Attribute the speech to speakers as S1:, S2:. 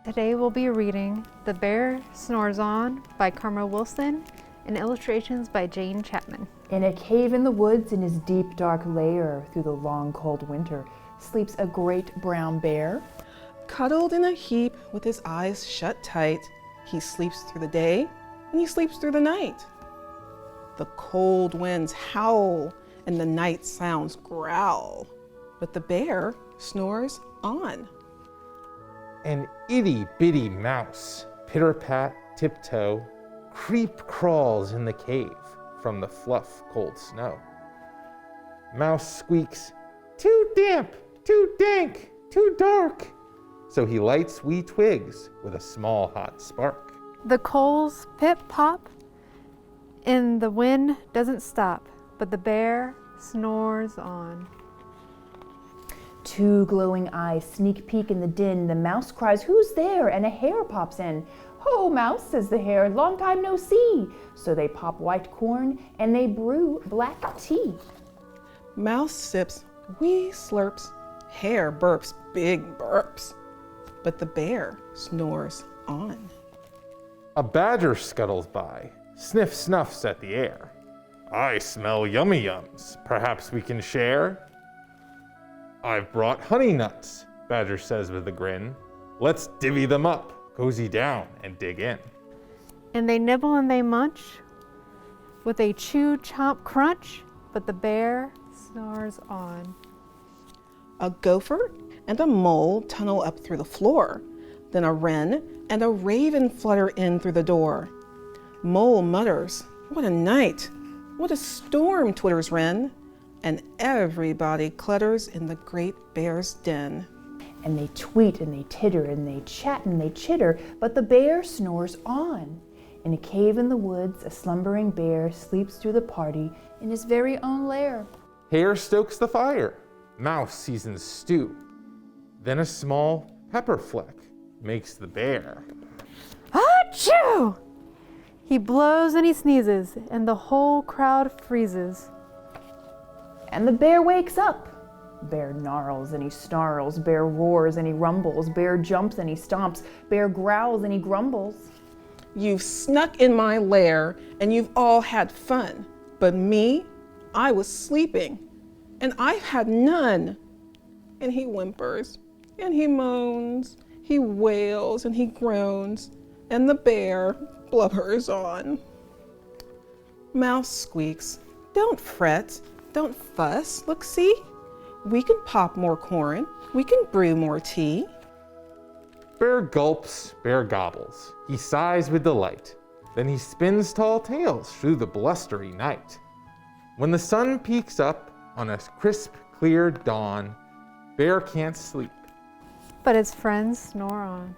S1: Today we'll be reading The Bear Snores On by Karma Wilson and illustrations by Jane Chapman.
S2: In a cave in the woods, in his deep dark lair, through the long cold winter, sleeps a great brown bear.
S3: Cuddled in a heap with his eyes shut tight, he sleeps through the day and he sleeps through the night. The cold winds howl and the night sounds growl, but the bear snores on.
S4: An itty-bitty mouse, pitter-pat, tiptoe, creep-crawls in the cave from the fluff cold snow. Mouse squeaks, "Too damp, too dank, too dark." So he lights wee twigs with a small hot spark.
S1: The coals pip-pop and the wind doesn't stop, but the bear snores on.
S2: Two glowing eyes sneak peek in the din. The mouse cries, "Who's there?" And a hare pops in. "Ho, mouse," says the hare, "long time no see." So they pop white corn and they brew black tea.
S3: Mouse sips wee slurps, hare burps big burps, but the bear snores on.
S4: A badger scuttles by, sniff-snuffs at the air. "I smell yummy yums, perhaps we can share?" "I've brought honey nuts," Badger says with a grin. "Let's divvy them up, cozy down and dig in."
S1: And they nibble and they munch with a chew, chomp, crunch, but the bear snores on.
S3: A gopher and a mole tunnel up through the floor. Then a wren and a raven flutter in through the door. Mole mutters, "What a night! What a storm!" twitters wren. And everybody clutters in the great bear's den.
S2: And they tweet and they titter and they chat and they chitter, but the bear snores on. In a cave in the woods, a slumbering bear sleeps through the party in his very own lair.
S4: Hare stokes the fire, mouse seasons stew. Then a small pepper fleck makes the bear.
S1: Achoo! He blows and he sneezes, and the whole crowd freezes.
S2: And the bear wakes up. Bear gnarls and he snarls, bear roars and he rumbles, bear jumps and he stomps, bear growls and he grumbles.
S3: You've snuck in my lair and you've all had fun, but me, I was sleeping and I've had none. And he whimpers and he moans, he wails and he groans, and the bear blubbers on. Mouse squeaks, "Don't fret, don't fuss, look, see? We can pop more corn, we can brew more tea."
S4: Bear gulps, bear gobbles. He sighs with delight. Then he spins tall tales through the blustery night. When the sun peeks up on a crisp, clear dawn, Bear can't sleep.
S1: But his friends snore on.